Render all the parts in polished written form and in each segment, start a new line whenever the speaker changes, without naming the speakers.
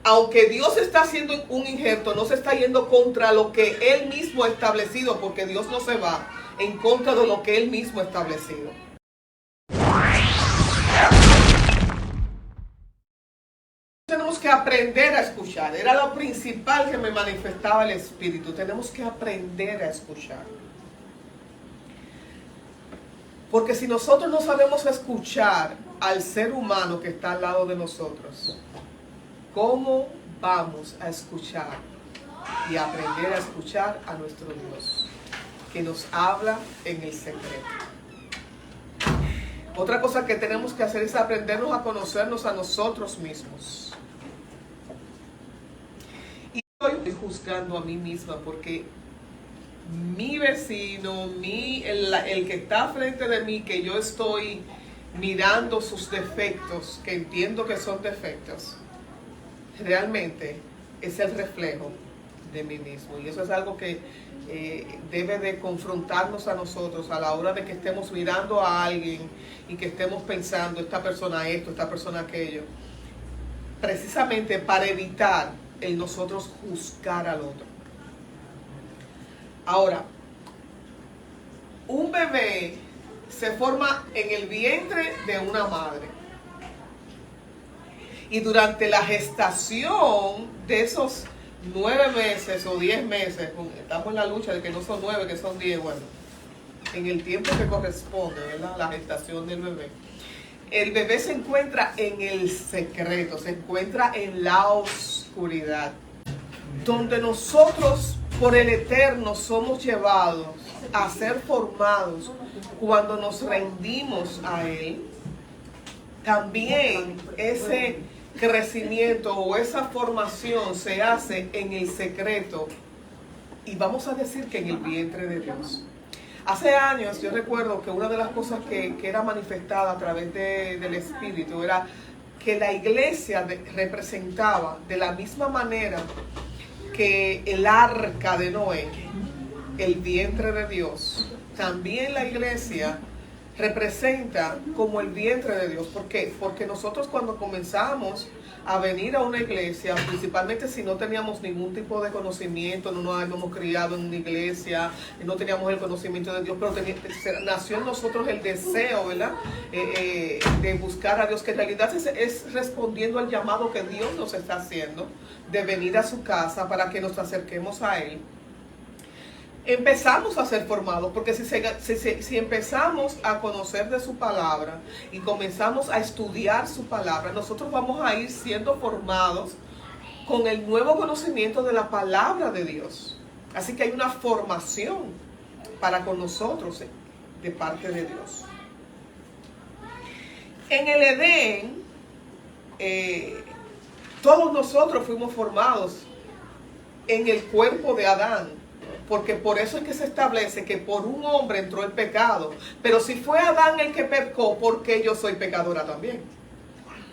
aunque Dios está haciendo un injerto, no se está yendo contra lo que Él mismo ha establecido, porque Dios no se va en contra de lo que Él mismo ha establecido. Tenemos que aprender a escuchar. Era lo principal que me manifestaba el Espíritu. Tenemos que aprender a escuchar. Porque si nosotros no sabemos escuchar al ser humano que está al lado de nosotros, ¿cómo vamos a escuchar y aprender a escuchar a nuestro Dios, que nos habla en el secreto? Otra cosa que tenemos que hacer es aprendernos a conocernos a nosotros mismos. Y estoy juzgando a mí misma porque mi vecino, el que está frente de mí, que yo estoy mirando sus defectos, que entiendo que son defectos, realmente es el reflejo de mí mismo. Y eso es algo que debe de confrontarnos a nosotros a la hora de que estemos mirando a alguien y que estemos pensando, esta persona esto, esta persona aquello, precisamente para evitar el nosotros juzgar al otro. Ahora, un bebé se forma en el vientre de una madre. Y durante la gestación de esos 9 meses o 10 meses, estamos en la lucha de que no son 9, que son 10, bueno, en el tiempo que corresponde, ¿verdad?, la gestación del bebé. El bebé se encuentra en el secreto, se encuentra en la oscuridad, donde nosotros por el Eterno somos llevados a ser formados cuando nos rendimos a Él. También ese crecimiento o esa formación se hace en el secreto, y vamos a decir que en el vientre de Dios. Hace años yo recuerdo que una de las cosas que era manifestada a través del Espíritu era que la iglesia representaba de la misma manera que el arca de Noé, el vientre de Dios. También la iglesia representa como el vientre de Dios. ¿Por qué? Porque nosotros cuando comenzamos a venir a una iglesia, principalmente si no teníamos ningún tipo de conocimiento, no nos habíamos criado en una iglesia, no teníamos el conocimiento de Dios, pero nació en nosotros el deseo, ¿verdad?, de buscar a Dios, que en realidad es respondiendo al llamado que Dios nos está haciendo, de venir a su casa para que nos acerquemos a Él. Empezamos a ser formados, porque si empezamos a conocer de su palabra y comenzamos a estudiar su palabra, nosotros vamos a ir siendo formados con el nuevo conocimiento de la palabra de Dios. Así que hay una formación para con nosotros de parte de Dios. En el Edén, todos nosotros fuimos formados en el cuerpo de Adán. Porque por eso es que se establece que por un hombre entró el pecado. Pero si fue Adán el que pecó, ¿por qué yo soy pecadora también?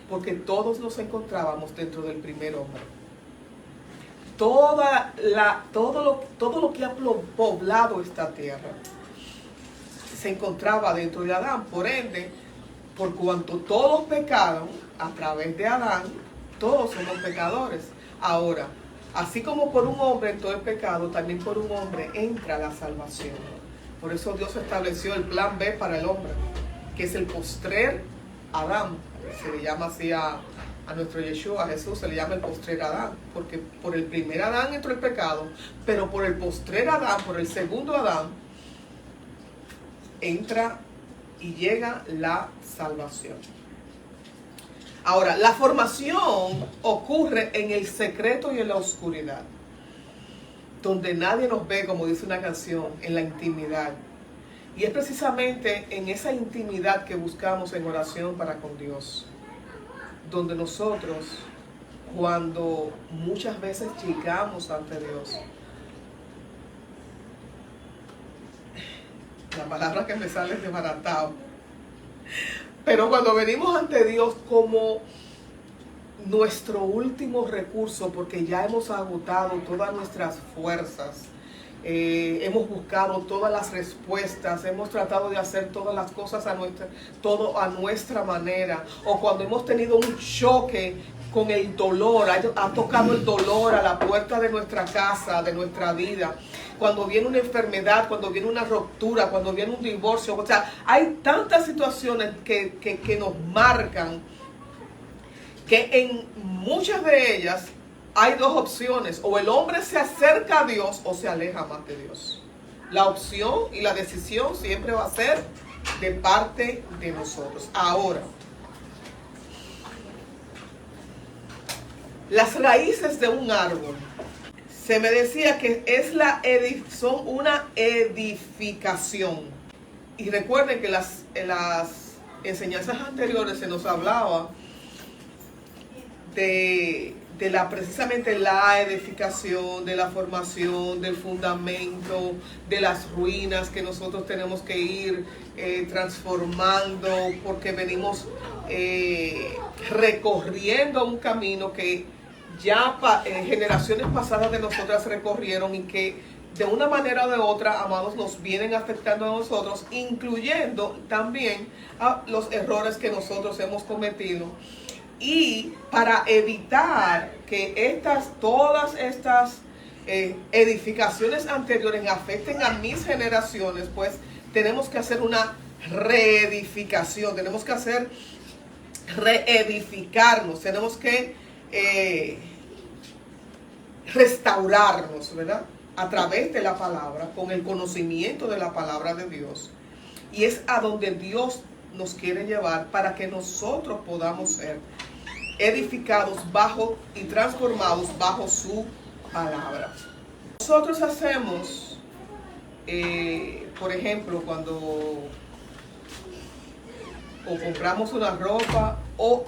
Porque todos nos encontrábamos dentro del primer hombre. Todo lo que ha poblado esta tierra se encontraba dentro de Adán. Por ende, por cuanto todos pecaron a través de Adán, todos somos pecadores. Ahora, así como por un hombre entró el pecado, también por un hombre entra la salvación. Por eso Dios estableció el plan B para el hombre, que es el postrer Adán. Se le llama así a nuestro Yeshua, a Jesús, se le llama el postrer Adán, porque por el primer Adán entró el pecado, pero por el postrer Adán, por el segundo Adán, entra y llega la salvación. Ahora, la formación ocurre en el secreto y en la oscuridad, donde nadie nos ve, como dice una canción, en la intimidad. Y es precisamente en esa intimidad que buscamos en oración para con Dios, donde nosotros, cuando muchas veces llegamos ante Dios, la palabra que me sale es desbaratado, pero cuando venimos ante Dios como nuestro último recurso, porque ya hemos agotado todas nuestras fuerzas, hemos buscado todas las respuestas, hemos tratado de hacer todas las cosas todo a nuestra manera, o cuando hemos tenido un choque con el dolor, ha tocado el dolor a la puerta de nuestra casa, de nuestra vida. Cuando viene una enfermedad, cuando viene una ruptura, cuando viene un divorcio. O sea, hay tantas situaciones que nos marcan, que en muchas de ellas hay dos opciones: o el hombre se acerca a Dios o se aleja más de Dios. La opción y la decisión siempre va a ser de parte de nosotros. Ahora, las raíces de un árbol, se me decía que son una edificación. Y recuerden que en las enseñanzas anteriores se nos hablaba de precisamente la edificación, de la formación, del fundamento, de las ruinas que nosotros tenemos que ir transformando, porque venimos recorriendo un camino que ya generaciones pasadas de nosotras recorrieron, y que de una manera o de otra, amados, nos vienen afectando a nosotros, incluyendo también a los errores que nosotros hemos cometido. Y para evitar que todas estas edificaciones anteriores afecten a mis generaciones, pues tenemos que hacer una reedificación, tenemos que reedificarnos, tenemos que restaurarnos, ¿verdad? A través de la palabra, con el conocimiento de la palabra de Dios. Y es a donde Dios nos quiere llevar, para que nosotros podamos ser edificados bajo y transformados bajo su palabra. Nosotros hacemos, por ejemplo, cuando compramos una ropa o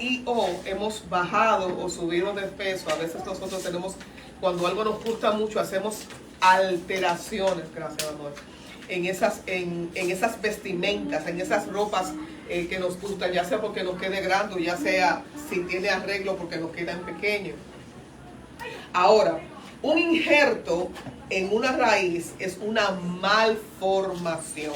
hemos bajado o subido de peso. A veces nosotros tenemos, cuando algo nos gusta mucho, hacemos alteraciones, gracias amor, en esas vestimentas, en esas ropas que nos gustan, ya sea porque nos quede grande, o ya sea si tiene arreglo porque nos queda en pequeño. Ahora, un injerto en una raíz es una malformación.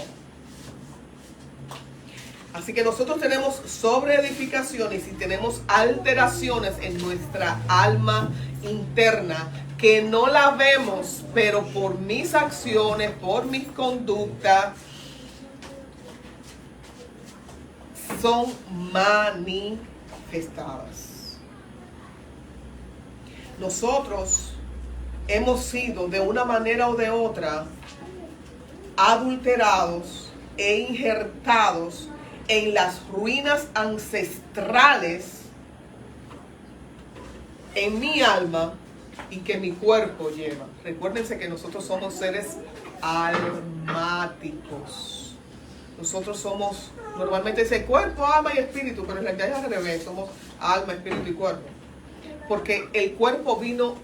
Así que nosotros tenemos sobreedificaciones y tenemos alteraciones en nuestra alma interna, que no la vemos, pero por mis acciones, por mis conductas, son manifestadas. Nosotros hemos sido, de una manera o de otra, adulterados e injertados en las ruinas ancestrales en mi alma y que mi cuerpo lleva. Recuérdense que nosotros somos seres almáticos. Nosotros somos, normalmente dice cuerpo, alma y espíritu, pero en realidad es al revés, somos alma, espíritu y cuerpo. Porque el cuerpo vino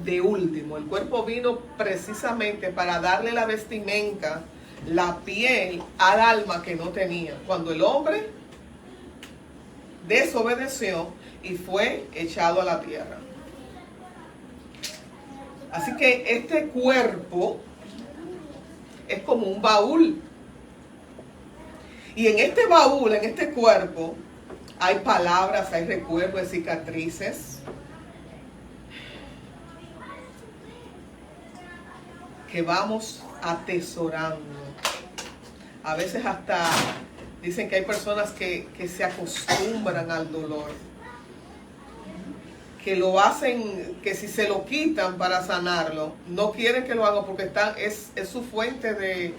de último, el cuerpo vino precisamente para darle la vestimenta, la piel al alma que no tenía, cuando el hombre desobedeció y fue echado a la tierra. Así que este cuerpo es como un baúl, y en este baúl, en este cuerpo, hay palabras, hay recuerdos, hay cicatrices que vamos atesorando. A veces hasta dicen que hay personas que se acostumbran al dolor, que lo hacen, que si se lo quitan para sanarlo, no quieren que lo hagan porque es su fuente de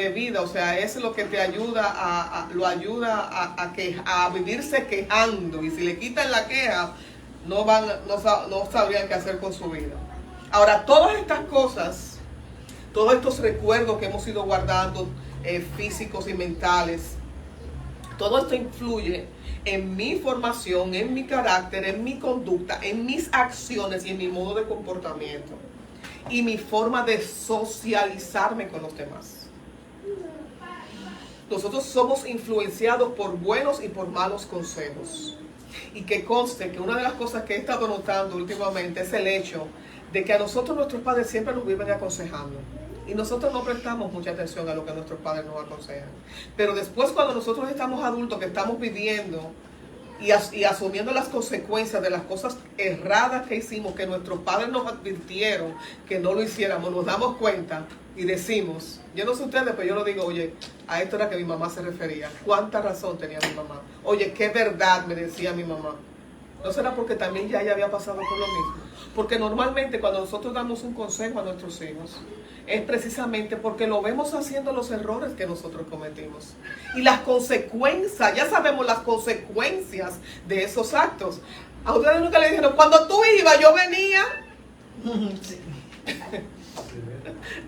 vida. O sea, es lo que te ayuda a vivirse quejando, y si le quitan la queja, no sabrían qué hacer con su vida. Ahora, todas estas cosas, todos estos recuerdos que hemos ido guardando, físicos y mentales, todo esto influye en mi formación, en mi carácter, en mi conducta, en mis acciones y en mi modo de comportamiento y mi forma de socializarme con los demás. Nosotros somos influenciados por buenos y por malos consejos. Y que conste que una de las cosas que he estado notando últimamente es el hecho de que a nosotros nuestros padres siempre nos viven aconsejando. Y nosotros no prestamos mucha atención a lo que nuestros padres nos aconsejan. Pero después, cuando nosotros estamos adultos, que estamos viviendo y asumiendo las consecuencias de las cosas erradas que hicimos, que nuestros padres nos advirtieron que no lo hiciéramos, nos damos cuenta y decimos, yo no sé ustedes, pero yo lo digo, oye, a esto era que mi mamá se refería. ¿Cuánta razón tenía mi mamá? Oye, qué verdad me decía mi mamá. ¿No será porque también ya ella había pasado por lo mismo? Porque normalmente cuando nosotros damos un consejo a nuestros hijos, es precisamente porque lo vemos haciendo los errores que nosotros cometimos. Y las consecuencias, ya sabemos las consecuencias de esos actos. A ustedes nunca le dijeron, cuando tú ibas, yo venía. Sí.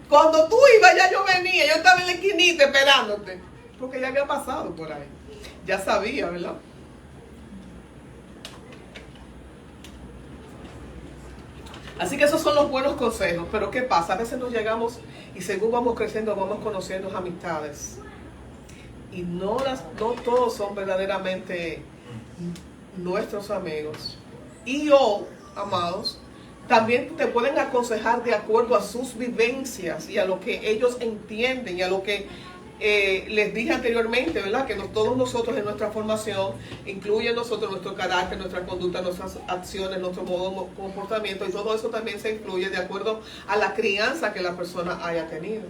Cuando tú ibas, ya yo venía. Yo estaba en la esquinita esperándote. Porque ya había pasado por ahí. Ya sabía, ¿verdad? Así que esos son los buenos consejos. Pero ¿qué pasa? A veces nos llegamos y según vamos creciendo, vamos conociendo amistades. Y no todos son verdaderamente nuestros amigos. Y amados, también te pueden aconsejar de acuerdo a sus vivencias y a lo que ellos entienden y a lo que les dije anteriormente, ¿verdad? Que todos nosotros en nuestra formación incluye nosotros nuestro carácter, nuestra conducta, nuestras acciones, nuestro modo de comportamiento, y todo eso también se incluye de acuerdo a la crianza que la persona haya tenido.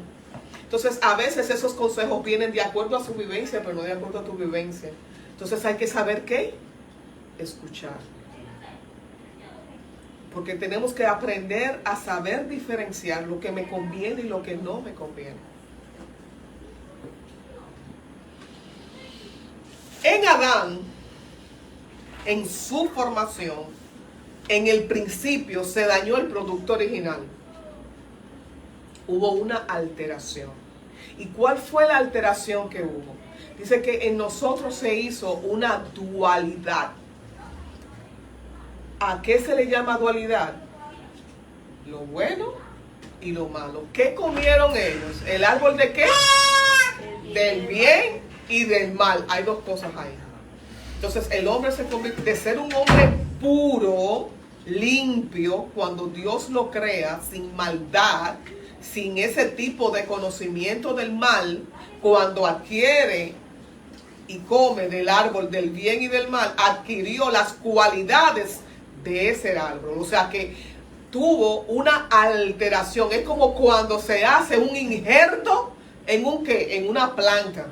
Entonces, a veces esos consejos vienen de acuerdo a su vivencia, pero no de acuerdo a tu vivencia. Entonces hay que saber qué, escuchar. Porque tenemos que aprender a saber diferenciar lo que me conviene y lo que no me conviene. En Adán, en su formación, en el principio se dañó el producto original. Hubo una alteración. ¿Y cuál fue la alteración que hubo? Dice que en nosotros se hizo una dualidad. ¿A qué se le llama dualidad? Lo bueno y lo malo. ¿Qué comieron ellos? ¿El árbol de qué? Del bien y del mal. Hay dos cosas ahí. Entonces el hombre se convierte de ser un hombre puro, limpio, cuando Dios lo crea, sin maldad, sin ese tipo de conocimiento del mal, cuando adquiere y come del árbol del bien y del mal, adquirió las cualidades de ese árbol. O sea que tuvo una alteración. Es como cuando se hace un injerto en un ¿qué? En una planta.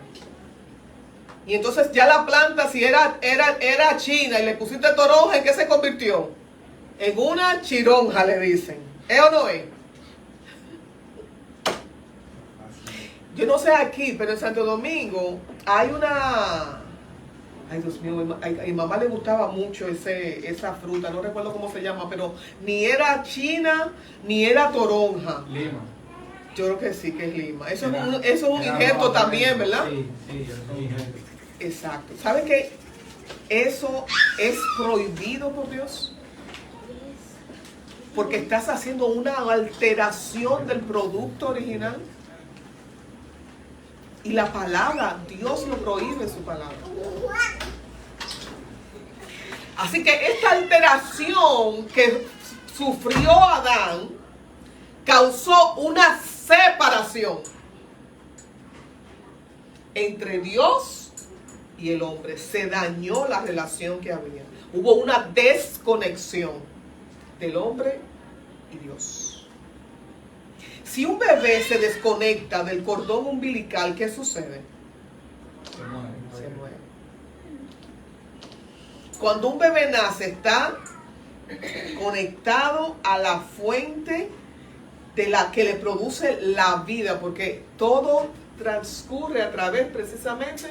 Y entonces ya la planta, si era china y le pusiste toronja, ¿en qué se convirtió? En una chironja, le dicen. ¿Es o no es? Yo no sé aquí, pero en Santo Domingo hay una... Ay, Dios mío, a mi mamá le gustaba mucho esa fruta, no recuerdo cómo se llama, pero ni era china, ni era toronja.
Lima.
Yo creo que sí, que es lima. Eso es un injerto también, ¿verdad?
Sí, es un injerto.
Exacto. ¿Sabe que eso es prohibido por Dios? Porque estás haciendo una alteración del producto original. Y la palabra, Dios lo prohíbe en su palabra. Así que esta alteración que sufrió Adán causó una separación entre Dios y el hombre. Se dañó la relación que había. Hubo una desconexión del hombre y Dios. Si un bebé se desconecta del cordón umbilical, ¿qué sucede? Se muere. Cuando un bebé nace, está conectado a la fuente de la que le produce la vida, porque todo transcurre a través precisamente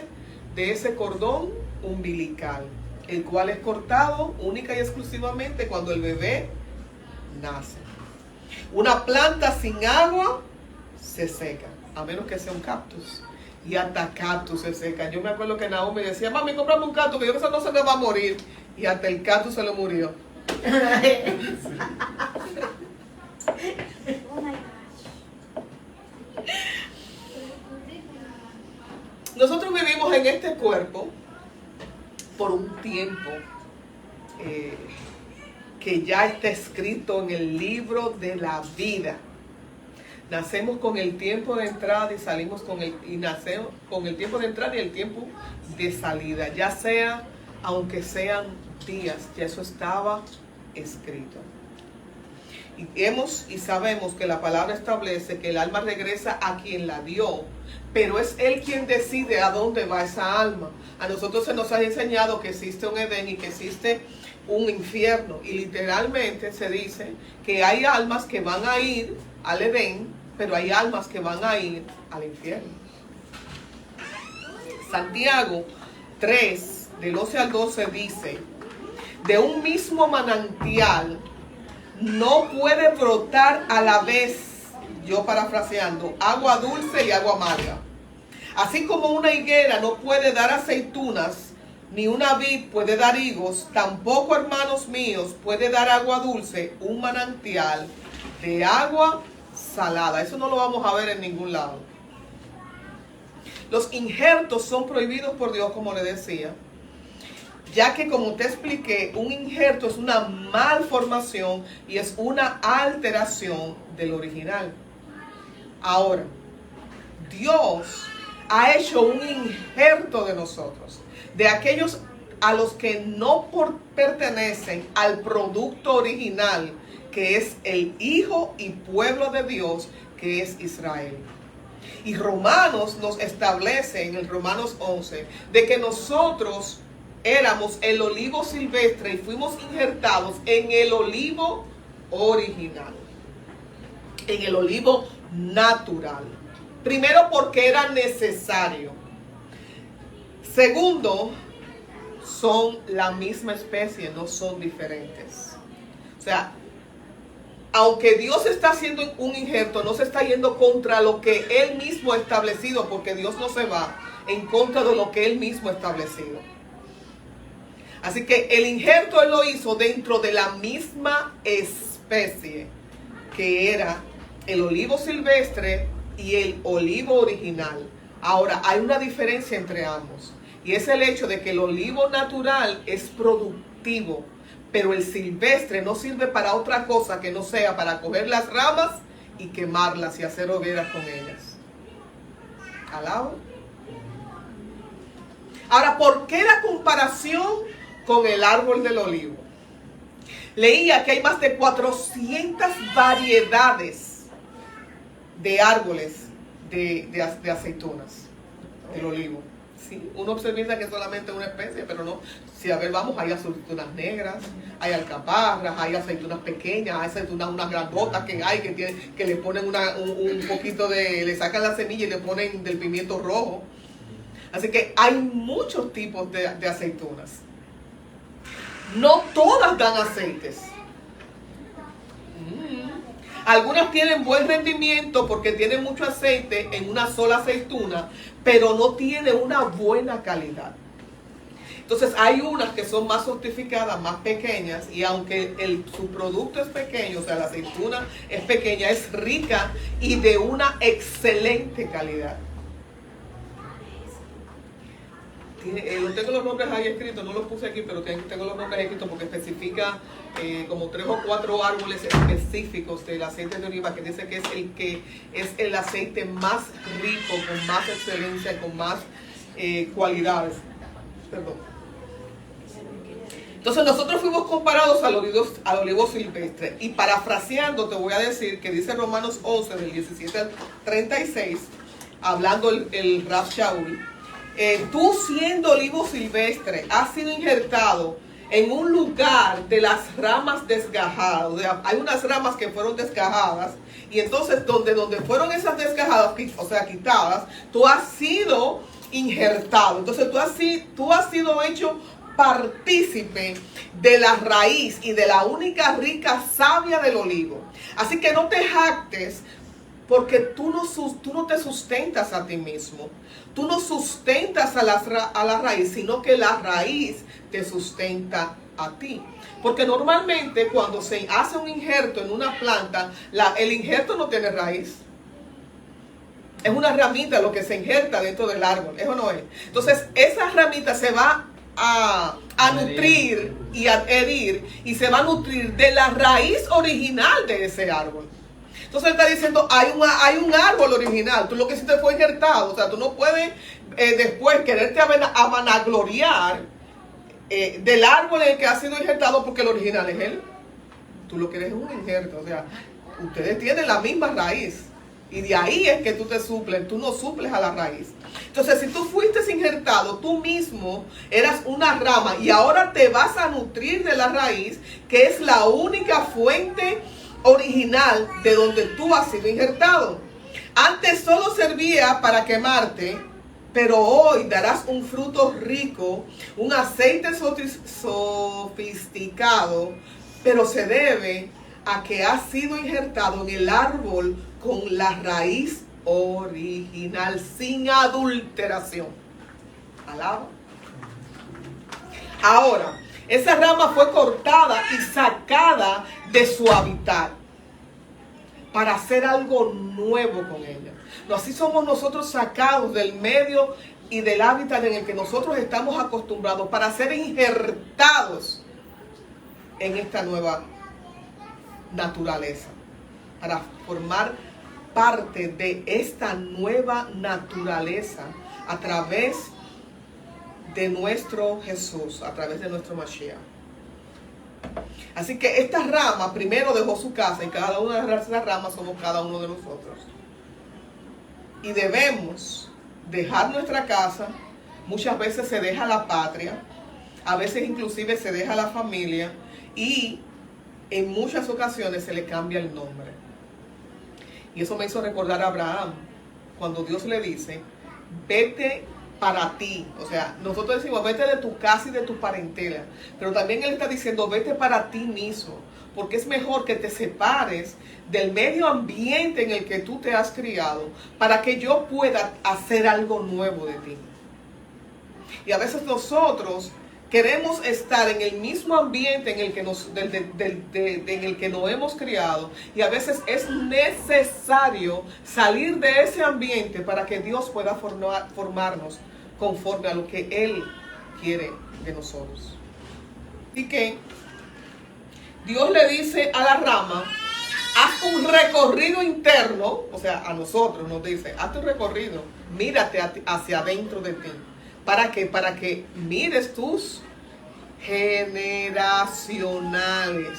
de ese cordón umbilical, el cual es cortado única y exclusivamente cuando el bebé nace. Una planta sin agua se seca, a menos que sea un cactus. Y hasta cactus se secan. Yo me acuerdo que Naomi decía, mami, cómprame un cactus, que yo que eso no se me va a morir. Y hasta el cactus se le murió. Nosotros vivimos en este cuerpo por un tiempo que ya está escrito en el libro de la vida. Nacemos con el tiempo de entrada y salimos nacemos con el tiempo de entrada y el tiempo de salida, ya sea aunque sean días. Ya eso estaba escrito. Y sabemos que la palabra establece que el alma regresa a quien la dio, pero es Él quien decide a dónde va esa alma. A nosotros se nos ha enseñado que existe un Edén y que existe un infierno, y literalmente se dice que hay almas que van a ir al Edén, pero hay almas que van a ir al infierno. Santiago 3, del 11 al 12 dice: de un mismo manantial no puede brotar a la vez, yo parafraseando, agua dulce y agua amarga. Así como una higuera no puede dar aceitunas, ni una vid puede dar higos, tampoco, hermanos míos, puede dar agua dulce un manantial de agua salada. Eso no lo vamos a ver en ningún lado. Los injertos son prohibidos por Dios, como le decía, ya que, como te expliqué, un injerto es una malformación y es una alteración del original. Ahora, Dios ha hecho un injerto de nosotros, de aquellos a los que no pertenecen al producto original, que es el Hijo y pueblo de Dios, que es Israel. Y Romanos nos establece en el Romanos 11 de que nosotros éramos el olivo silvestre y fuimos injertados en el olivo original, en el olivo natural. Primero, porque era necesario. Segundo, son la misma especie, no son diferentes. O sea, aunque Dios está haciendo un injerto, no se está yendo contra lo que Él mismo ha establecido, porque Dios no se va en contra de lo que Él mismo ha establecido. Así que el injerto Él lo hizo dentro de la misma especie, que era el olivo silvestre y el olivo original. Ahora, hay una diferencia entre ambos, y es el hecho de que el olivo natural es productivo, pero el silvestre no sirve para otra cosa que no sea para coger las ramas y quemarlas y hacer hogueras con ellas. ¿Alabo? Ahora, ¿por qué la comparación con el árbol del olivo? Leía que hay más de 400 variedades de árboles de aceitunas, del olivo. Sí, uno observa que es solamente una especie, pero no. Si a ver, vamos, hay aceitunas negras, hay alcaparras, hay aceitunas pequeñas, hay aceitunas, unas grandotas que hay, que le ponen un poquito le sacan la semilla y le ponen del pimiento rojo. Así que hay muchos tipos de aceitunas. No todas dan aceites. Algunas tienen buen rendimiento porque tienen mucho aceite en una sola aceituna, pero no tiene una buena calidad. Entonces hay unas que son más sofisticadas, más pequeñas, y aunque su producto es pequeño, o sea, la aceituna es pequeña, es rica y de una excelente calidad. Tengo los nombres ahí escritos, no los puse aquí, pero tengo los nombres escritos porque especifica como 3 o 4 árboles específicos del aceite de oliva, que dice que es el aceite más rico, con más excelencia, con más cualidades. Perdón. Entonces nosotros fuimos comparados al olivo silvestre, y parafraseando te voy a decir que dice Romanos 11 del 17 al 36, hablando el Rab Shaul: tú, siendo olivo silvestre, has sido injertado en un lugar de las ramas desgajadas. O sea, hay unas ramas que fueron desgajadas, y entonces donde fueron esas desgajadas, o sea, quitadas, tú has sido injertado. Entonces tú has sido hecho partícipe de la raíz y de la única rica savia del olivo. Así que no te jactes, porque tú no te sustentas a ti mismo. Tú no sustentas a la raíz, sino que la raíz te sustenta a ti. Porque normalmente cuando se hace un injerto en una planta, el injerto no tiene raíz. Es una ramita lo que se injerta dentro del árbol. Eso no es. Entonces esa ramita se va a nutrir y a herir, y se va a nutrir de la raíz original de ese árbol. Entonces está diciendo, hay un árbol original, tú lo que hiciste fue injertado. O sea, tú no puedes después quererte a vanagloriar del árbol en el que ha sido injertado, porque el original es él. Tú lo que eres es un injerto, o sea, ustedes tienen la misma raíz. Y de ahí es que tú te suples, tú no suples a la raíz. Entonces, si tú fuiste injertado, tú mismo eras una rama y ahora te vas a nutrir de la raíz, que es la única fuente original de donde tú has sido injertado. Antes solo servía para quemarte, pero hoy darás un fruto rico, un aceite sofisticado, pero se debe a que has sido injertado en el árbol con la raíz original, sin adulteración. Alaba. Ahora, esa rama fue cortada y sacada de su hábitat para hacer algo nuevo con ella. Así somos nosotros sacados del medio y del hábitat en el que nosotros estamos acostumbrados para ser injertados en esta nueva naturaleza, para formar parte de esta nueva naturaleza a través de nuestro Jesús, a través de nuestro Mashiach. Así que esta rama primero dejó su casa y cada una de esas ramas somos cada uno de nosotros. Y debemos dejar nuestra casa, muchas veces se deja la patria, a veces inclusive se deja la familia y en muchas ocasiones se le cambia el nombre. Y eso me hizo recordar a Abraham, cuando Dios le dice, vete para ti. O sea, nosotros decimos, vete de tu casa y de tu parentela. Pero también Él está diciendo, vete para ti mismo. Porque es mejor que te separes del medio ambiente en el que tú te has criado, para que yo pueda hacer algo nuevo de ti. Y a veces nosotros queremos estar en el mismo ambiente en el que en el que nos hemos criado, y a veces es necesario salir de ese ambiente para que Dios pueda formarnos conforme a lo que Él quiere de nosotros. Así que Dios le dice a la rama, haz un recorrido interno, o sea, a nosotros nos dice, haz un recorrido, mírate hacia adentro de ti. ¿Para qué? Para que mires tus generacionales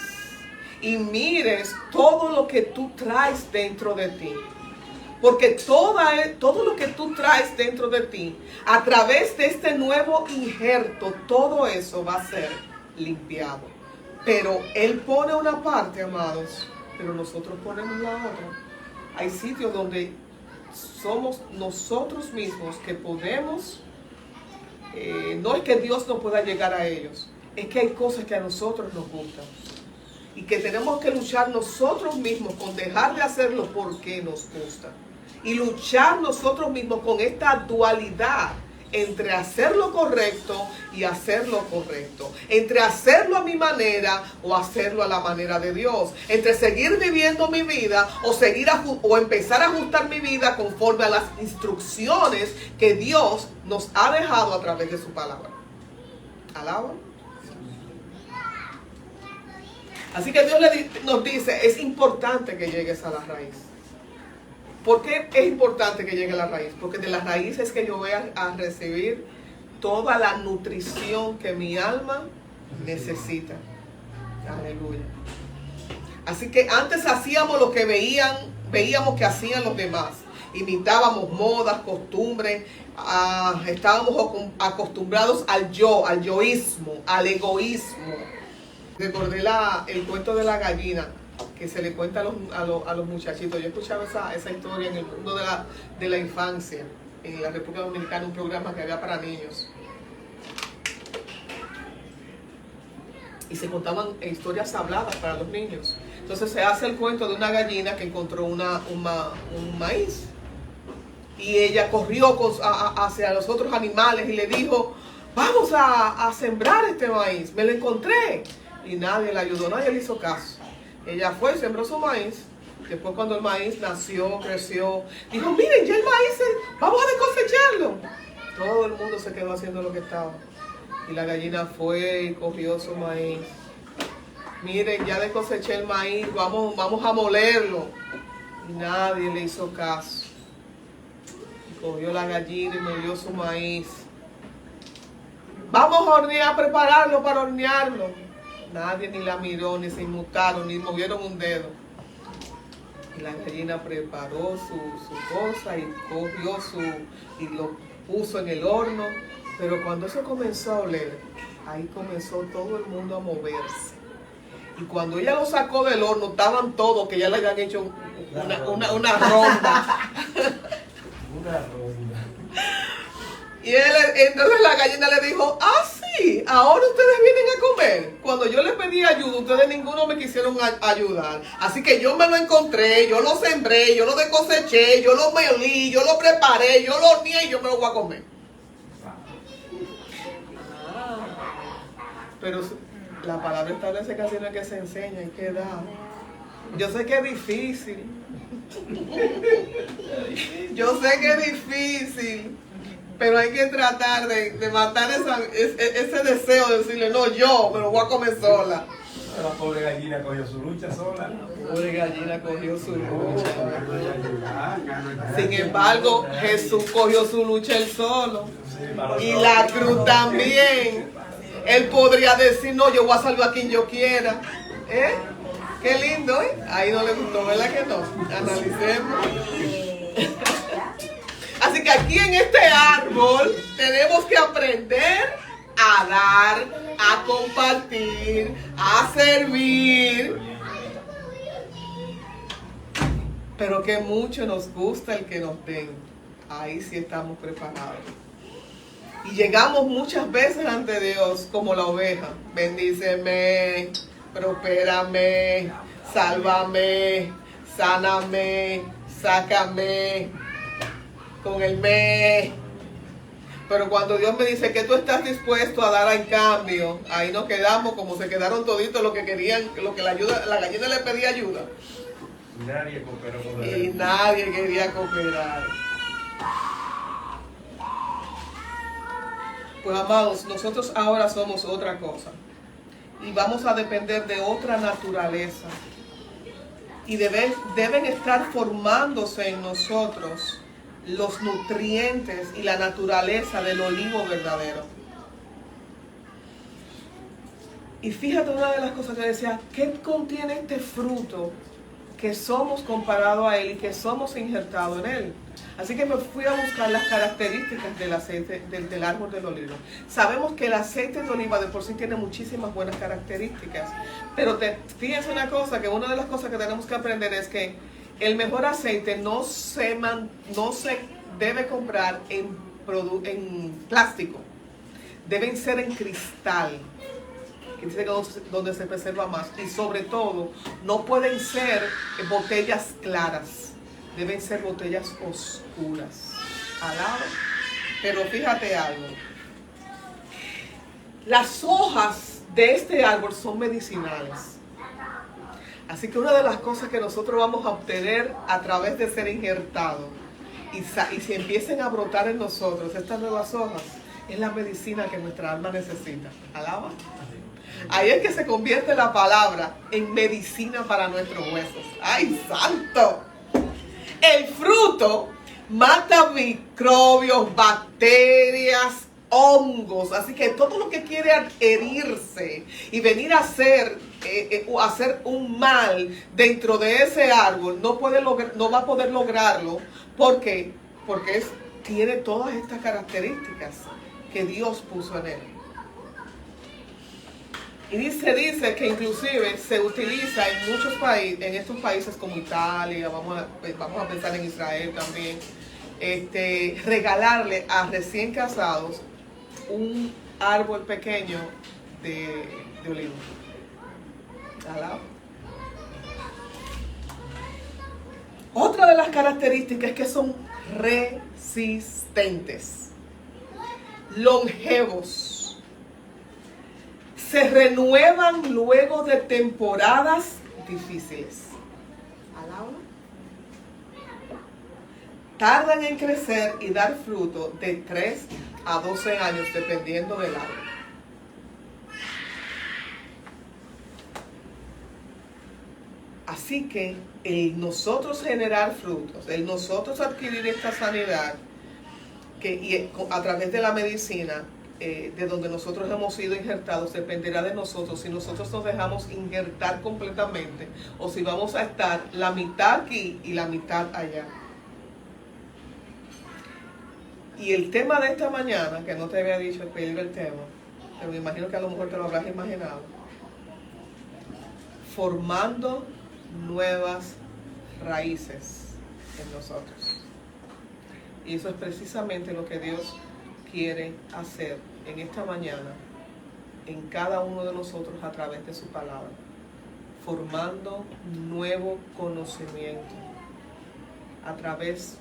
y mires todo lo que tú traes dentro de ti. Porque todo lo que tú traes dentro de ti, a través de este nuevo injerto, todo eso va a ser limpiado. Pero Él pone una parte, amados, pero nosotros ponemos la otra. Hay sitios donde somos nosotros mismos que podemos. No es que Dios no pueda llegar a ellos, es que hay cosas que a nosotros nos gustan y que tenemos que luchar nosotros mismos con dejar de hacerlo porque nos gusta, y luchar nosotros mismos con esta dualidad entre hacer lo correcto y hacer lo correcto, entre hacerlo a mi manera o hacerlo a la manera de Dios, entre seguir viviendo mi vida o empezar a ajustar mi vida conforme a las instrucciones que Dios nos ha dejado a través de su palabra. ¿Alaba? Así que Dios nos dice, es importante que llegues a la raíz. ¿Por qué es importante que llegue a la raíz? Porque de la raíz es que yo voy a recibir toda la nutrición que mi alma necesita. Aleluya. Así que antes hacíamos lo que veíamos que hacían los demás. Imitábamos modas, costumbres, estábamos acostumbrados al yoísmo, al egoísmo. Recordé el cuento de la gallina que se le cuenta a los muchachitos. Yo escuchaba esa historia en el mundo de la infancia, en la República Dominicana, un programa que había para niños. Y se contaban historias habladas para los niños. Entonces se hace el cuento de una gallina que encontró un maíz. Y ella corrió hacia los otros animales y le dijo, vamos a sembrar este maíz, me lo encontré. Y nadie le ayudó, nadie le hizo caso. Ella fue y sembró su maíz. Después cuando el maíz nació, creció, dijo, miren, ya el maíz, vamos a cosecharlo. Todo el mundo se quedó haciendo lo que estaba. Y la gallina fue y cogió su maíz. Miren, ya coseché el maíz, vamos a molerlo. Y nadie le hizo caso. Y cogió la gallina y molió su maíz. vamos a hornear, a prepararlo para hornearlo. Nadie ni la miró, ni se inmutaron, ni movieron un dedo. Y la gallina preparó su cosa y cogió y lo puso en el horno. Pero cuando eso comenzó a oler, ahí comenzó todo el mundo a moverse. Y cuando ella lo sacó del horno, estaban todos, que ya le habían hecho una ronda. Una ronda. Y entonces la gallina le dijo, sí, ahora ustedes vienen a comer. Cuando yo les pedí ayuda, ustedes ninguno me quisieron ayudar. Así que yo me lo encontré, yo lo sembré, yo lo descoseché, yo lo melí, yo lo preparé, yo lo horneé y yo me lo voy a comer. Pero la palabra establece que así no es que se enseña, hay que dar. Yo sé que es difícil. Yo sé que es difícil. Pero hay que tratar de matar ese deseo de decirle, no, yo me lo voy a comer sola.
La pobre gallina cogió su lucha sola.
La pobre gallina cogió su lucha. Sin embargo, Jesús cogió su lucha él solo. Y la cruz también. Él podría decir, no, yo voy a salvar a quien yo quiera. Qué lindo, ¿eh? Ahí no le gustó, ¿verdad que no? Analicemos. Así que aquí en este árbol tenemos que aprender a dar, a compartir, a servir. Pero que mucho nos gusta el que nos den. Ahí sí estamos preparados. Y llegamos muchas veces ante Dios como la oveja. Bendíceme, prospérame, sálvame, sáname, sácame. Con el me. Pero cuando Dios me dice que tú estás dispuesto a dar en cambio, ahí nos quedamos como se quedaron toditos los que querían, lo que la gallina le pedía ayuda.
Nadie cooperó con
y nadie quería cooperar. Pues amados, nosotros ahora somos otra cosa. Y vamos a depender de otra naturaleza. Y deben estar formándose en nosotros los nutrientes y la naturaleza del olivo verdadero. Y fíjate una de las cosas que decía, ¿qué contiene este fruto que somos comparados a él y que somos injertados en él? Así que me fui a buscar las características del aceite del árbol del olivo. Sabemos que el aceite de oliva de por sí tiene muchísimas buenas características, pero fíjense una cosa, que una de las cosas que tenemos que aprender es que el mejor aceite no se debe comprar en plástico, deben ser en cristal, que dice que donde se preserva más, y sobre todo no pueden ser botellas claras, deben ser botellas oscuras. Alaba. Pero fíjate algo, las hojas de este árbol son medicinales. Así que una de las cosas que nosotros vamos a obtener a través de ser injertados y si empiecen a brotar en nosotros estas nuevas hojas, es la medicina que nuestra alma necesita. ¿Alaba? Ahí es que se convierte la palabra en medicina para nuestros huesos. ¡Ay, santo! El fruto mata microbios, bacterias, hongos, así que todo lo que quiere herirse y venir a hacer un mal dentro de ese árbol no va a poder lograrlo. ¿Por qué? Porque tiene todas estas características que Dios puso en él. Y dice que inclusive se utiliza en muchos países, en estos países como Italia, vamos a pensar en Israel también, regalarle a recién casados un árbol pequeño de olivo. ¿Alaba? Otra de las características es que son resistentes, longevos, se renuevan luego de temporadas difíciles. ¿Alaba? Tardan en crecer y dar fruto de 3 a 12 años dependiendo del árbol. Así que el nosotros generar frutos, el nosotros adquirir esta sanidad, a través de la medicina, de donde nosotros hemos sido injertados, dependerá de nosotros si nosotros nos dejamos injertar completamente o si vamos a estar la mitad aquí y la mitad allá. Y el tema de esta mañana, que no te había dicho el tema, pero me imagino que a lo mejor te lo habrás imaginado: formando nuevas raíces en nosotros. Y eso es precisamente lo que Dios quiere hacer en esta mañana en cada uno de nosotros a través de su palabra, formando nuevo conocimiento a través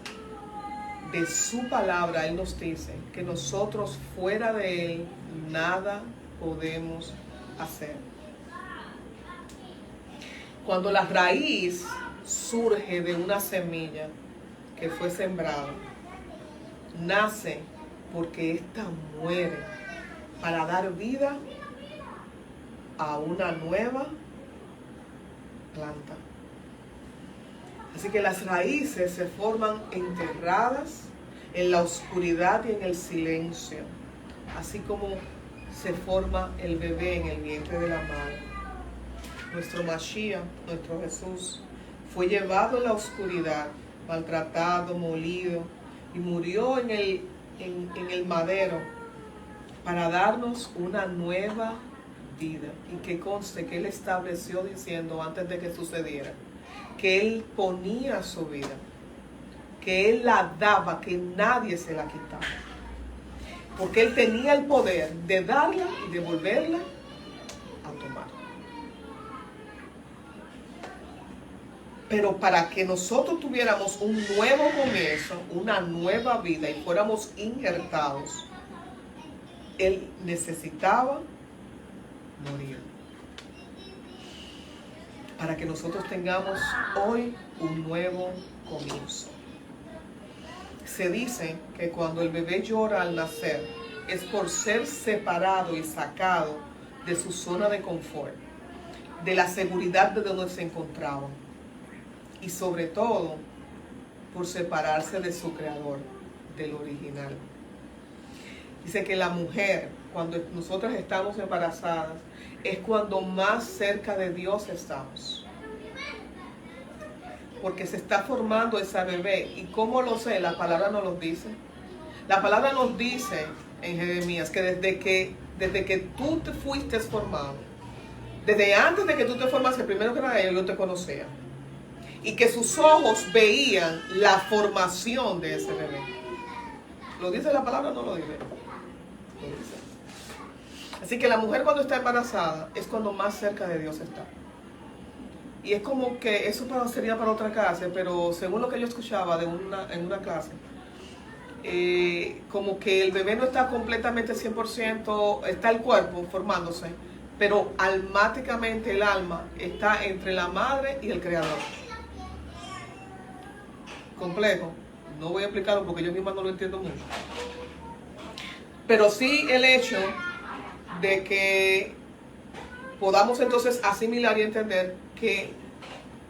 de su palabra. Él nos dice que nosotros fuera de Él nada podemos hacer. Cuando la raíz surge de una semilla que fue sembrada, nace porque ésta muere para dar vida a una nueva planta. Así que las raíces se forman enterradas en la oscuridad y en el silencio, así como se forma el bebé en el vientre de la madre. Nuestro Mashiach, nuestro Jesús, fue llevado en la oscuridad, maltratado, molido, y murió en el madero para darnos una nueva vida. Y que conste que Él estableció diciendo antes de que sucediera que Él ponía su vida, que Él la daba, que nadie se la quitaba, porque Él tenía el poder de darla y de volverla a tomar. Pero para que nosotros tuviéramos un nuevo comienzo, una nueva vida y fuéramos injertados, Él necesitaba morir. Para que nosotros tengamos hoy un nuevo comienzo. Se dice que cuando el bebé llora al nacer es por ser separado y sacado de su zona de confort, de la seguridad de donde se encontraba, y sobre todo por separarse de su creador, del original. Dice que la mujer, cuando nosotras estamos embarazadas, es cuando más cerca de Dios estamos, porque se está formando esa bebé. ¿Y cómo lo sé? La palabra nos lo dice. La palabra nos dice en Jeremías que desde que tú te fuiste formado, desde antes de que tú te formaste, primero que nada yo te conocía, y que sus ojos veían la formación de ese bebé. ¿Lo dice la palabra o no lo dice? Lo dice. Así que la mujer cuando está embarazada es cuando más cerca de Dios está. Y es como que eso sería para otra clase, pero según lo que yo escuchaba en una clase, como que el bebé no está completamente 100%, está el cuerpo formándose, pero almáticamente el alma está entre la madre y el creador. Complejo, no voy a explicarlo porque yo misma no lo entiendo mucho, pero sí el hecho de que podamos entonces asimilar y entender que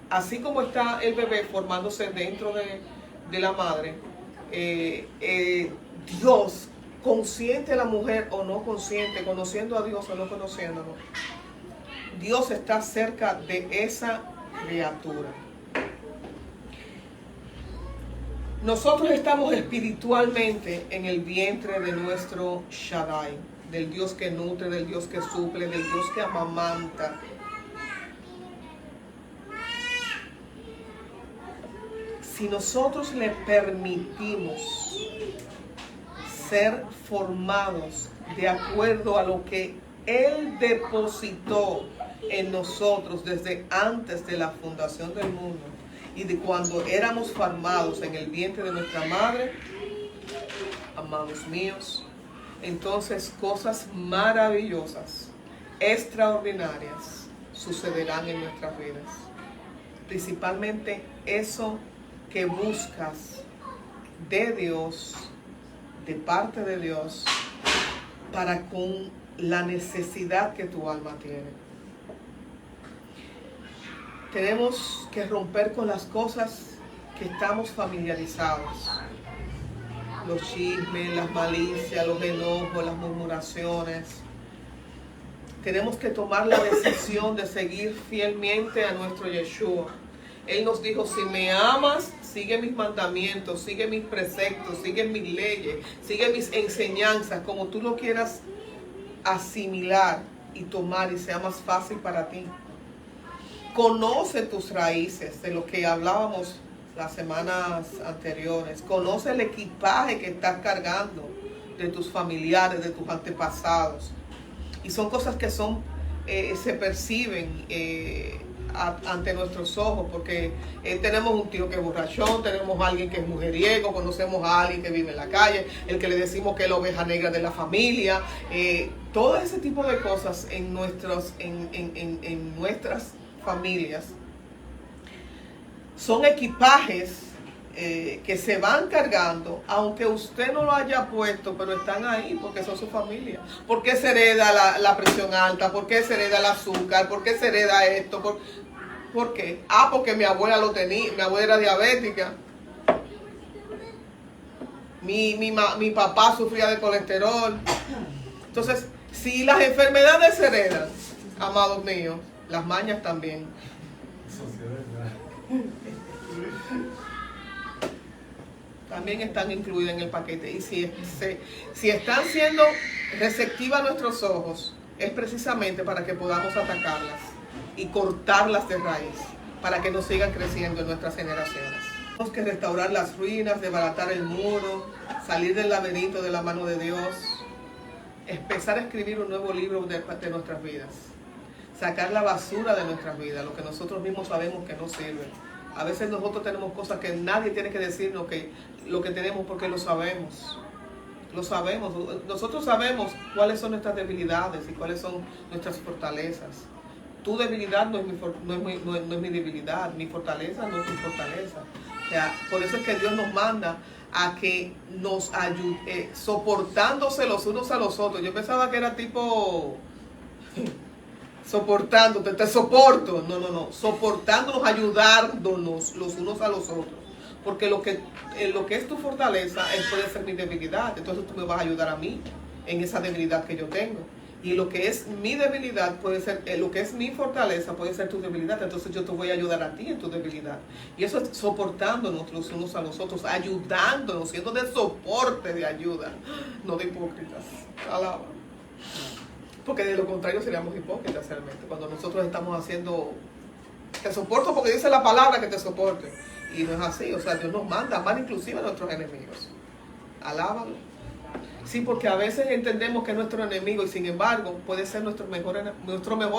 así como está el bebé formándose dentro de la madre, Dios, consciente de la mujer o no consciente, conociendo a Dios o no conociéndolo, Dios está cerca de esa criatura. Nosotros estamos espiritualmente en el vientre de nuestro Shaddai, del Dios que nutre, del Dios que suple, del Dios que amamanta. Si nosotros le permitimos ser formados de acuerdo a lo que Él depositó en nosotros desde antes de la fundación del mundo y de cuando éramos formados en el vientre de nuestra madre, amados míos, entonces cosas maravillosas, extraordinarias, sucederán en nuestras vidas. Principalmente eso que buscas de Dios, de parte de Dios, para con la necesidad que tu alma tiene. Tenemos que romper con las cosas que estamos familiarizados. los chismes, las malicias, los enojos, las murmuraciones. Tenemos que tomar la decisión de seguir fielmente a nuestro Yeshua. Él nos dijo, si me amas, sigue mis mandamientos, sigue mis preceptos, sigue mis leyes, sigue mis enseñanzas, como tú lo quieras asimilar y tomar y sea más fácil para ti. Conoce tus raíces, de lo que hablábamos las semanas anteriores. Conoce el equipaje que estás cargando de tus familiares, de tus antepasados. Y son cosas que se perciben ante nuestros ojos, porque tenemos un tío que es borrachón, tenemos a alguien que es mujeriego, conocemos a alguien que vive en la calle, el que le decimos que es la oveja negra de la familia. Todo ese tipo de cosas en nuestras familias son equipajes que se van cargando, aunque usted no lo haya puesto, pero están ahí porque son su familia. ¿Por qué se hereda la presión alta? ¿Por qué se hereda el azúcar? ¿Por qué se hereda esto? ¿Por qué? Porque mi abuela lo tenía, mi abuela era diabética. Mi papá sufría de colesterol. Entonces, si las enfermedades se heredan, amados míos, las mañas también. También están incluidas en el paquete. Y si están siendo receptivas a nuestros ojos, es precisamente para que podamos atacarlas y cortarlas de raíz, para que no sigan creciendo en nuestras generaciones. Tenemos que restaurar las ruinas, desbaratar el muro, salir del laberinto de la mano de Dios, empezar a escribir un nuevo libro de nuestras vidas, sacar la basura de nuestras vidas, lo que nosotros mismos sabemos que no sirve. A veces nosotros tenemos cosas que nadie tiene que decirnos lo que tenemos, porque lo sabemos. Lo sabemos. Nosotros sabemos cuáles son nuestras debilidades y cuáles son nuestras fortalezas. Tu debilidad no es mi debilidad, mi fortaleza no es tu fortaleza. O sea, por eso es que Dios nos manda a que nos ayude, soportándose los unos a los otros. Yo pensaba que era tipo soportándote, te soporto. No. Soportándonos, ayudándonos los unos a los otros. Porque lo que es tu fortaleza puede ser mi debilidad. Entonces tú me vas a ayudar a mí en esa debilidad que yo tengo. Y lo que es mi debilidad puede ser, lo que es mi fortaleza puede ser tu debilidad. Entonces yo te voy a ayudar a ti en tu debilidad. Y eso es soportándonos los unos a los otros, ayudándonos, siendo de soporte, de ayuda, no de hipócritas. Alaba. Porque de lo contrario seríamos hipócritas realmente. Cuando nosotros estamos haciendo, te soporto porque dice la palabra que te soporte. Y no es así. O sea, Dios nos manda a amar inclusive a nuestros enemigos. Alábalo. Sí, porque a veces entendemos que es nuestro enemigo y sin embargo puede ser nuestro mejor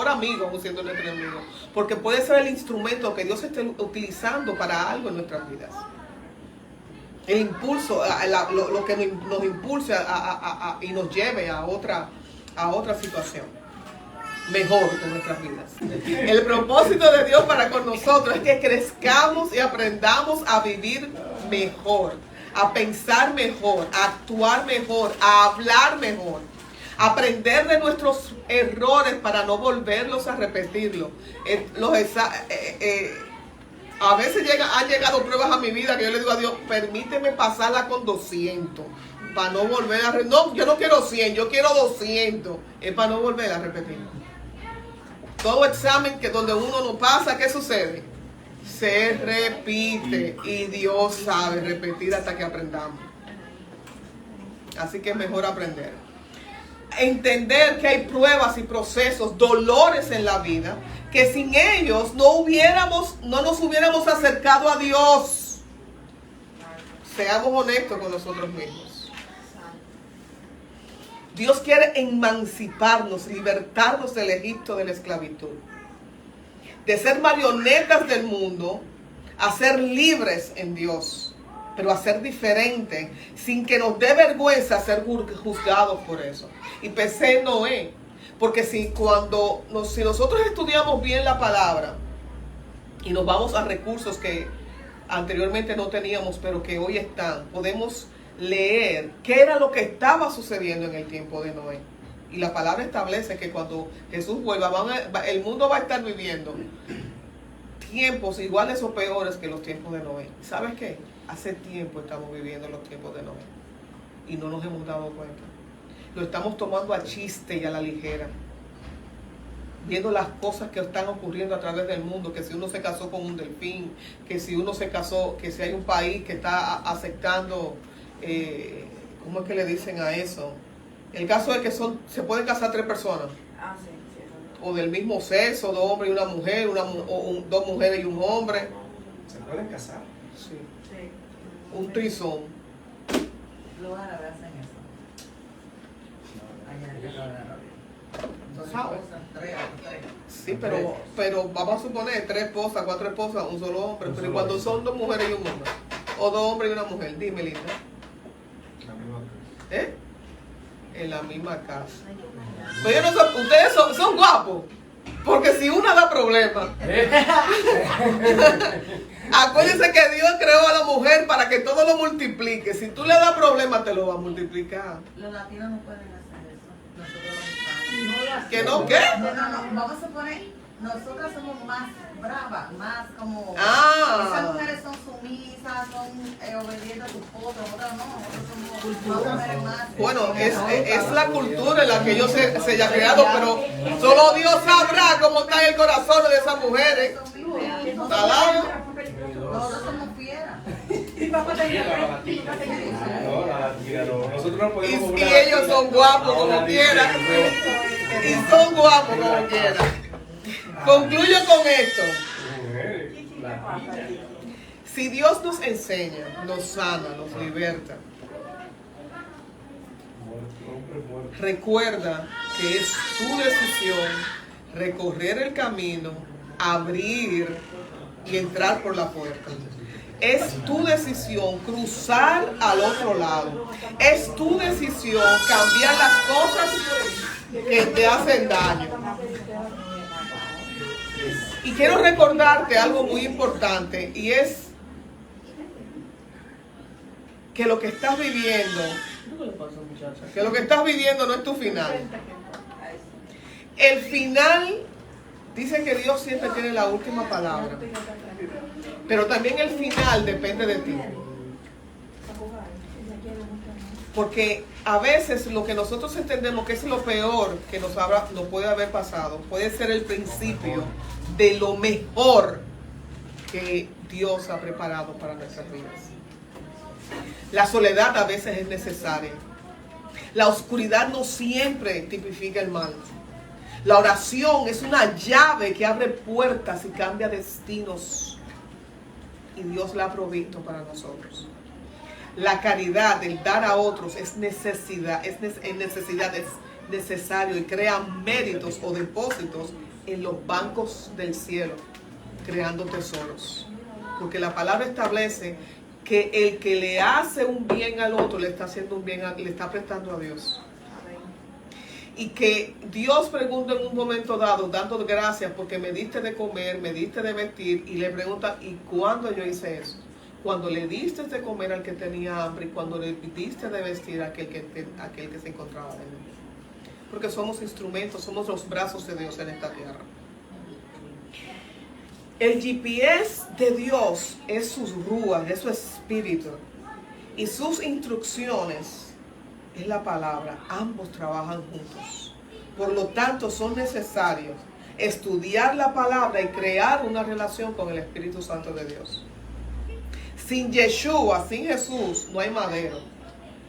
amigo, aún siendo nuestro enemigo. Porque puede ser el instrumento que Dios esté utilizando para algo en nuestras vidas. El impulso, lo que nos impulse y nos lleve a otra situación mejor en nuestras vidas. El propósito de Dios para con nosotros es que crezcamos y aprendamos a vivir mejor, a pensar mejor, a actuar mejor, a hablar mejor, a aprender de nuestros errores para no volverlos a repetirlos. A veces han llegado pruebas a mi vida que yo le digo a Dios, permíteme pasarla con 200 para no volver a repetir. No, yo no quiero 100, yo quiero 200. Es para no volver a repetir. Todo examen donde uno no pasa, ¿qué sucede? Se repite y Dios sabe repetir hasta que aprendamos. Así que es mejor aprender. Entender que hay pruebas y procesos, dolores en la vida, que sin ellos no nos hubiéramos acercado a Dios. Seamos honestos con nosotros mismos. Dios quiere emanciparnos, libertarnos del Egipto de la esclavitud. De ser marionetas del mundo a ser libres en Dios, pero a ser diferentes, sin que nos dé vergüenza ser juzgados por eso. Y pensé en Noé, porque si nosotros estudiamos bien la palabra y nos vamos a recursos que anteriormente no teníamos, pero que hoy están, podemos leer qué era lo que estaba sucediendo en el tiempo de Noé. Y la palabra establece que cuando Jesús vuelva, el mundo va a estar viviendo tiempos iguales o peores que los tiempos de Noé. ¿Sabes qué? Hace tiempo estamos viviendo los tiempos de Noé. y no nos hemos dado cuenta. Lo estamos tomando a chiste y a la ligera. Viendo las cosas que están ocurriendo a través del mundo, que si uno se casó con un delfín, que si uno se casó, que si hay un país que está aceptando, ¿cómo es que le dicen a eso? El caso es que se pueden casar 3 personas.
Sí.
O del mismo sexo, 2 hombres y una mujer, 2 mujeres y un hombre.
¿Se pueden casar?
Sí.
Sí.
Un trisón.
Los árabes hacen eso. Allá en el árabe. Entonces,
¿Sabes?
tres.
Sí, pero vamos a suponer 3 esposas, 4 esposas, un solo hombre. Pero cuando son 2 mujeres y un hombre, o 2 hombres y una mujer, dime, linda.
La misma cosa.
¿Eh? En la misma casa. Pero yo no sé, ustedes son guapos. Porque si una da problemas. Acuérdense que Dios creó a la mujer para que todo lo multiplique. Si tú le das problemas, te lo va a multiplicar.
Los latinos no pueden hacer eso. Nosotros los hispanos.
¿Que no qué?
No. Vamos a poner, nosotras somos más bravas, más como.
Ah.
Esas mujeres son sumisas, son obedientes a sus esposos, otras no. Nosotros somos mujeres más.
Bueno, es la cultura en la que ellos se hayan creado, pero solo Dios sabrá cómo está en el corazón de esas mujeres. ¿Talado?
Nosotros somos fieras.
No, la latina no. Nosotros no podemos
Y ellos son guapos como quieran. Y son guapos como quieran. Concluyo con esto. Si Dios nos enseña, nos sana, nos liberta, recuerda que es tu decisión recorrer el camino, abrir y entrar por la puerta. Es tu decisión cruzar al otro lado. Es tu decisión cambiar las cosas que te hacen daño. Y quiero recordarte algo muy importante, y es que lo que estás viviendo, no es tu final. El final, dice que Dios siempre tiene la última palabra, pero también el final depende de ti. Porque a veces lo que nosotros entendemos que es lo peor que nos puede haber pasado, puede ser el principio de lo mejor que Dios ha preparado para nuestras vidas. La soledad a veces es necesaria. La oscuridad no siempre tipifica el mal. La oración es una llave que abre puertas y cambia destinos. Y Dios la ha provisto para nosotros. La caridad, el dar a otros es necesidad, es necesario y crea méritos o depósitos en los bancos del cielo, creando tesoros. Porque la palabra establece que el que le hace un bien al otro le está haciendo un bien, le está prestando a Dios. Y que Dios pregunta en un momento dado, dando gracias porque me diste de comer, me diste de vestir, y le pregunta, ¿y cuándo yo hice eso? Cuando le diste de comer al que tenía hambre y cuando le diste de vestir a aquel que se encontraba débil. Porque somos instrumentos, somos los brazos de Dios en esta tierra. El GPS de Dios es sus rúas, es su espíritu. Y sus instrucciones es la palabra. Ambos trabajan juntos. Por lo tanto, son necesarios estudiar la palabra y crear una relación con el Espíritu Santo de Dios. Sin Yeshua, sin Jesús, no hay madero,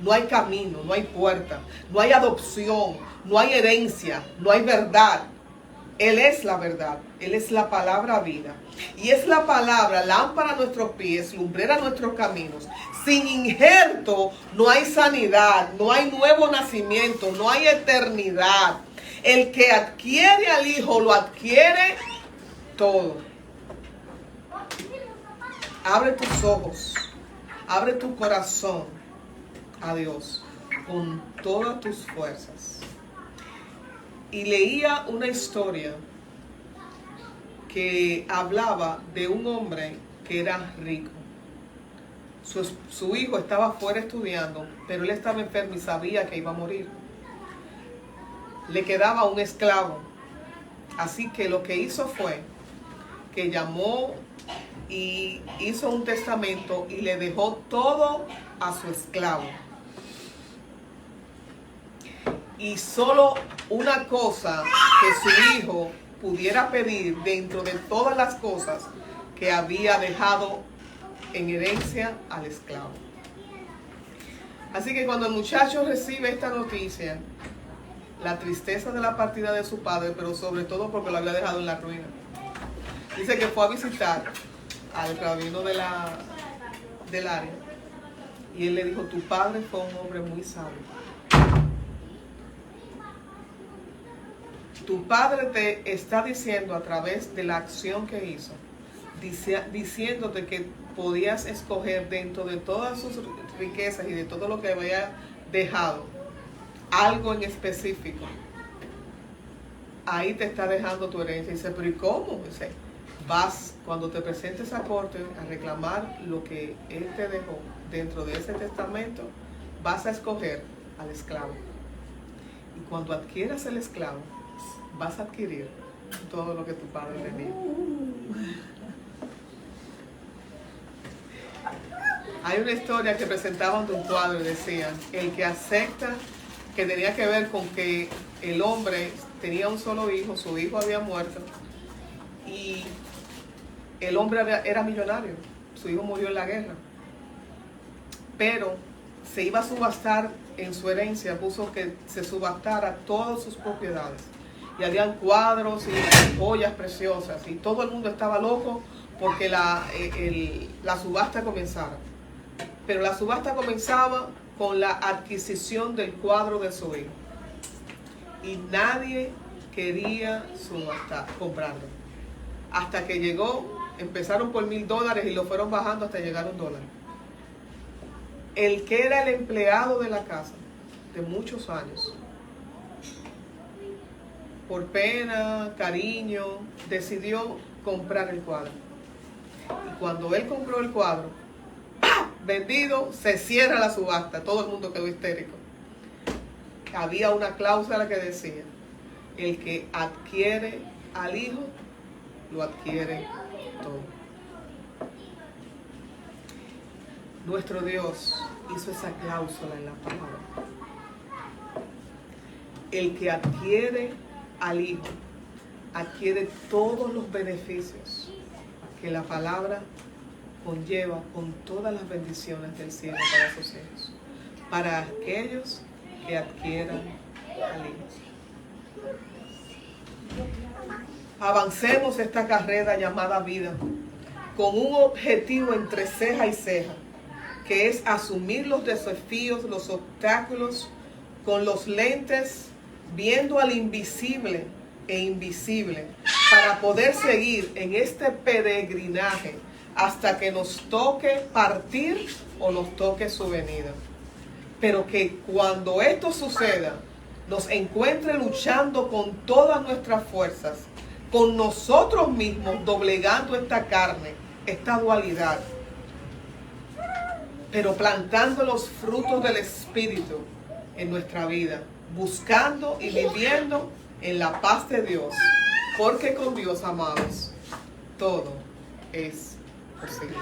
no hay camino, no hay puerta, no hay adopción, no hay herencia, no hay verdad. Él es la verdad, Él es la palabra vida. Y es la palabra, lámpara a nuestros pies, lumbrera a nuestros caminos. Sin injerto no hay sanidad, no hay nuevo nacimiento, no hay eternidad. El que adquiere al Hijo lo adquiere todo. Abre tus ojos, abre tu corazón a Dios con todas tus fuerzas. Y leía una historia que hablaba de un hombre que era rico. Su hijo estaba fuera estudiando, pero él estaba enfermo y sabía que iba a morir. Le quedaba un esclavo. Así que lo que hizo fue que llamó y hizo un testamento y le dejó todo a su esclavo. y solo una cosa que su hijo pudiera pedir dentro de todas las cosas que había dejado en herencia al esclavo. Así que cuando el muchacho recibe esta noticia, la tristeza de la partida de su padre, pero sobre todo porque lo había dejado en la ruina, dice que fue a visitar al rabino del área y él le dijo: tu padre fue un hombre muy sabio. Tu padre te está diciendo a través de la acción que hizo, diciéndote que podías escoger dentro de todas sus riquezas y de todo lo que había dejado, algo en específico. Ahí te está dejando tu herencia. Y dice: pero ¿y cómo? Dice: vas, cuando te presentes a corte a reclamar lo que él te dejó dentro de ese testamento, vas a escoger al esclavo. Y cuando adquieras el esclavo, vas a adquirir todo lo que tu padre tenía. Hay una historia que presentaban de un cuadro y decían: el que acepta, que tenía que ver con que el hombre tenía un solo hijo, su hijo había muerto y el hombre era millonario, su hijo murió en la guerra, pero se iba a subastar en su herencia, puso que se subastara todas sus propiedades. Y habían cuadros y joyas preciosas y todo el mundo estaba loco porque la subasta comenzara. Pero la subasta comenzaba con la adquisición del cuadro de su hijo. Y nadie quería comprarlo. Hasta que llegó, empezaron por $1,000 y lo fueron bajando hasta llegar a $1. El que era el empleado de la casa de muchos años, por pena, cariño, decidió comprar el cuadro. Y cuando él compró el cuadro, ¡pah!, vendido, se cierra la subasta. Todo el mundo quedó histérico. Había una cláusula que decía: el que adquiere al hijo, lo adquiere todo. Nuestro Dios hizo esa cláusula en la palabra. El que adquiere al hijo, adquiere todos los beneficios que la palabra conlleva, con todas las bendiciones del cielo para sus hijos, para aquellos que adquieran al hijo. Avancemos esta carrera llamada vida con un objetivo entre ceja y ceja, que es asumir los desafíos, los obstáculos, con los lentes viendo al invisible e invisible, para poder seguir en este peregrinaje hasta que nos toque partir o nos toque su venida. Pero que cuando esto suceda, nos encuentre luchando con todas nuestras fuerzas, con nosotros mismos, doblegando esta carne, esta dualidad, pero plantando los frutos del Espíritu en nuestra vida, buscando y viviendo en la paz de Dios, porque con Dios, amados, todo es posible.